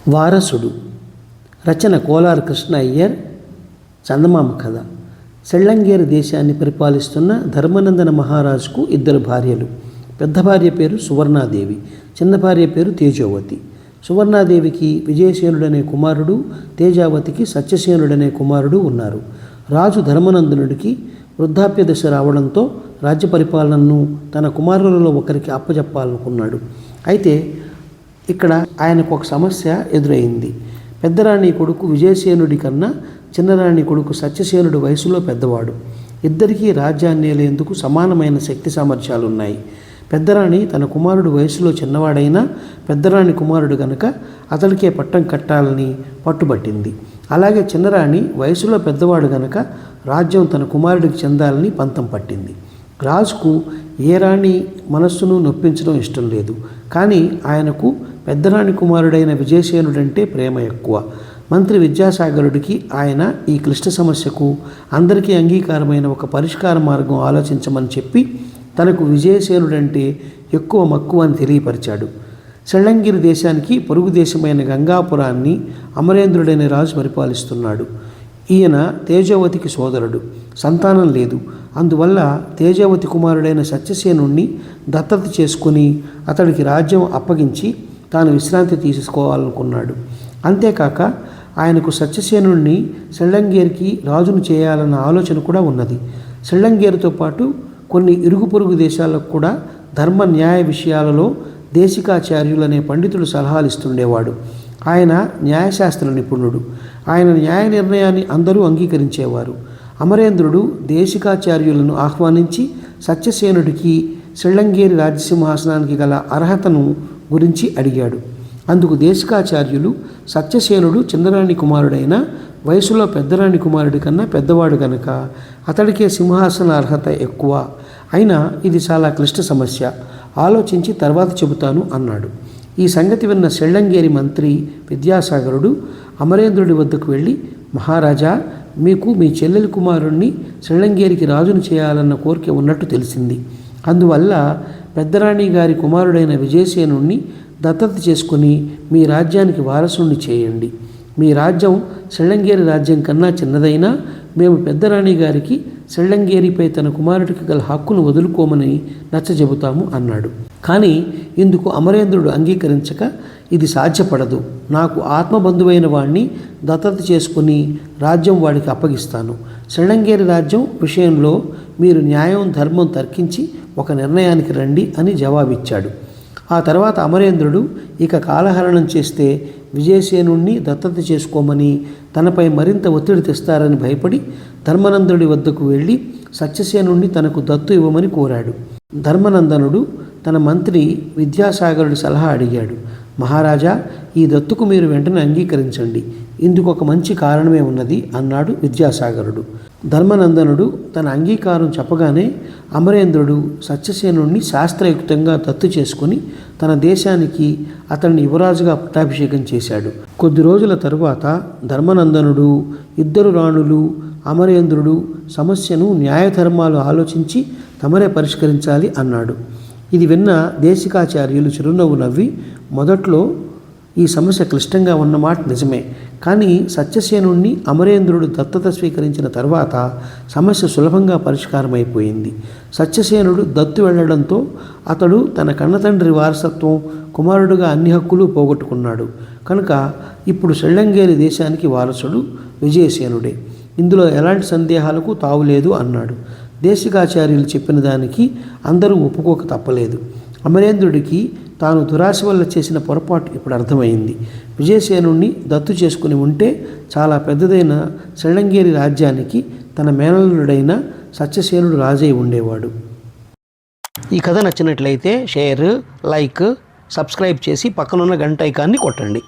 వారసుడు. రచన కోలార్ కృష్ణ అయ్యర్. చందమామ కథ. సెళ్ళంగేరి దేశాన్ని పరిపాలిస్తున్న ధర్మనందన మహారాజుకు 2 భార్యలు. పెద్ద భార్య పేరు సువర్ణాదేవి, చిన్న భార్య పేరు తేజోవతి. సువర్ణాదేవికి విజయసేనుడనే కుమారుడు, తేజావతికి సత్యసేనుడనే కుమారుడు ఉన్నారు. రాజు ధర్మనందనుడికి వృద్ధాప్య దశ రావడంతో రాజ్య పరిపాలనను తన కుమారులలో ఒకరికి అప్పజెప్పాలనుకున్నాడు. అయితే ఇక్కడ ఆయనకు ఒక సమస్య ఎదురైంది. పెద్దరాణి కొడుకు విజయసేనుడి కన్నా చిన్నరాణి కొడుకు సత్యసేనుడి వయసులో పెద్దవాడు. ఇద్దరికీ రాజ్యాన్ని ఏలేందుకు సమానమైన శక్తి సామర్థ్యాలున్నాయి. పెద్దరాణి తన కుమారుడు వయసులో చిన్నవాడైనా పెద్దరాణి కుమారుడు గనక అతడికే పట్టం కట్టాలని పట్టుబట్టింది. అలాగే చిన్నరాణి వయసులో పెద్దవాడు గనక రాజ్యం తన కుమారుడికి చెందాలని పంతం పట్టింది. రాజుకు ఏ రాణి మనస్సును నొప్పించడం ఇష్టం లేదు. కానీ ఆయనకు పెద్దరాణి కుమారుడైన విజయసేనుడంటే ప్రేమ ఎక్కువ. మంత్రి విద్యాసాగరుడికి ఆయన ఈ క్లిష్ట సమస్యకు అందరికీ అంగీకారమైన ఒక పరిష్కార మార్గం ఆలోచించమని చెప్పి తనకు విజయసేనుడంటే ఎక్కువ మక్కువ అని తెలియపరిచాడు. సెళ్ళంగిరి దేశానికి పొరుగు దేశమైన గంగాపురాన్ని అమరేంద్రుడైన రాజు పరిపాలిస్తున్నాడు. ఈయన తేజోవతికి సోదరుడు. సంతానం లేదు. అందువల్ల తేజోవతి కుమారుడైన సత్యసేనుణ్ణి దత్తత చేసుకుని అతడికి రాజ్యం అప్పగించి తాను విశ్రాంతి తీసుకోవాలనుకున్నాడు. అంతేకాక ఆయనకు సత్యసేనుణ్ణి సెళ్ళంగేరికి రాజును చేయాలన్న ఆలోచన కూడా ఉన్నది. సెళ్ళంగేరుతో పాటు కొన్ని ఇరుగు పొరుగు దేశాలకు కూడా ధర్మ న్యాయ విషయాలలో దేశికాచార్యులనే పండితుడు సలహాలు ఇస్తుండేవాడు. ఆయన న్యాయశాస్త్ర నిపుణుడు. ఆయన న్యాయ నిర్ణయాన్ని అందరూ అంగీకరించేవారు. అమరేంద్రుడు దేశికాచార్యులను ఆహ్వానించి సత్యసేనుడికి సెళ్ళంగేరి రాజసింహాసనానికి గల అర్హతను గురించి అడిగాడు. అందుకు దేశికాచార్యులు సత్యసేనుడు చిన్నరాణి కుమారుడైన వయసులో పెద్దరాణి కుమారుడి కన్నా పెద్దవాడు కనుక అతడికే సింహాసన అర్హత ఎక్కువ. అయినా ఇది చాలా క్లిష్ట సమస్య, ఆలోచించి తర్వాత చెబుతాను అన్నాడు. ఈ సంగతి విన్న సెళ్ళంగేరి మంత్రి విద్యాసాగరుడు అమరేంద్రుడి వద్దకు వెళ్ళి, మహారాజా, మీకు మీ చెల్లెలి కుమారుణ్ణి సెళ్ళంగేరికి రాజును చేయాలన్న కోరిక ఉన్నట్టు తెలిసింది. అందువల్ల పెద్దరాణి గారి కుమారుడైన విజయసేనుణ్ణి దత్తత చేసుకుని మీ రాజ్యానికి వారసుణ్ణి చేయండి. మీ రాజ్యం సెళ్ళంగేరి రాజ్యం కన్నా చిన్నదైనా మేము పెద్దరాణి గారికి సెళ్ళంగేరిపై తన కుమారుడికి గల హక్కును వదులుకోమని నచ్చజెబుతాము అన్నాడు. కానీ ఇందుకు అమరేంద్రుడు అంగీకరించక, ఇది సాధ్యపడదు. నాకు ఆత్మబంధువైన వాణ్ణి దత్తత చేసుకుని రాజ్యం వాడికి అప్పగిస్తాను. సెళ్ళంగేరి రాజ్యం విషయంలో మీరు న్యాయం ధర్మం తర్కించి ఒక నిర్ణయానికి రండి అని జవాబిచ్చాడు. ఆ తర్వాత అమరేంద్రుడు ఇక కాలహరణం చేస్తే విజయసేనుణ్ణి దత్తత చేసుకోమని తనపై మరింత ఒత్తిడి తెస్తారని భయపడి ధర్మనందుడి వద్దకు వెళ్ళి సత్యసేనుణ్ణి తనకు దత్తు ఇవ్వమని కోరాడు. ధర్మనందనుడు తన మంత్రి విద్యాసాగరుడి సలహా అడిగాడు. మహారాజా, ఈ దత్తుకు మీరు వెంటనే అంగీకరించండి. ఇందుకు ఒక మంచి కారణమే ఉన్నది అన్నాడు విద్యాసాగరుడు. ధర్మనందనుడు తన అంగీకారం చెప్పగానే అమరేంద్రుడు సత్యసేనుణ్ణి శాస్త్రయుక్తంగా దత్తు చేసుకుని తన దేశానికి అతన్ని యువరాజుగా పట్టాభిషేకం చేశాడు. కొద్ది రోజుల తరువాత ధర్మనందనుడు, 2 రాణులు, అమరేంద్రుడు సమస్యను న్యాయధర్మాలు ఆలోచించి తమరే పరిష్కరించాలి అన్నాడు. ఇది విన్న దేశికాచార్యులు చిరునవ్వు నవ్వి, మొదట్లో ఈ సమస్య క్లిష్టంగా ఉన్నమాట నిజమే, కానీ సత్యసేనుణ్ణి అమరేంద్రుడు దత్తత స్వీకరించిన తర్వాత సమస్య సులభంగా పరిష్కారమైపోయింది. సత్యసేనుడు దత్తు వెళ్లడంతో అతడు తన కన్నతండ్రి వారసత్వం, కుమారుడుగా అన్ని హక్కులు పోగొట్టుకున్నాడు. కనుక ఇప్పుడు సెళ్ళంగేరి దేశానికి వారసుడు విజయసేనుడే. ఇందులో ఎలాంటి సందేహాలకు తావులేదు అన్నాడు. దేశికాచార్యులు చెప్పిన దానికి అందరూ ఒప్పుకోక తప్పలేదు. అమరేంద్రుడికి తాను దురాశ వల్ల చేసిన పొరపాటు ఇప్పుడు అర్థమైంది. విజయసేనుణ్ణి దత్తు చేసుకుని ఉంటే చాలా పెద్దదైన సెళ్ళంగేరి రాజ్యానికి తన మేనల్లుడైన సత్యసేనుడు రాజై ఉండేవాడు. ఈ కథ నచ్చినట్లయితే షేర్, లైక్, సబ్స్క్రైబ్ చేసి పక్కనున్న గంట ఐకాన్ని కొట్టండి.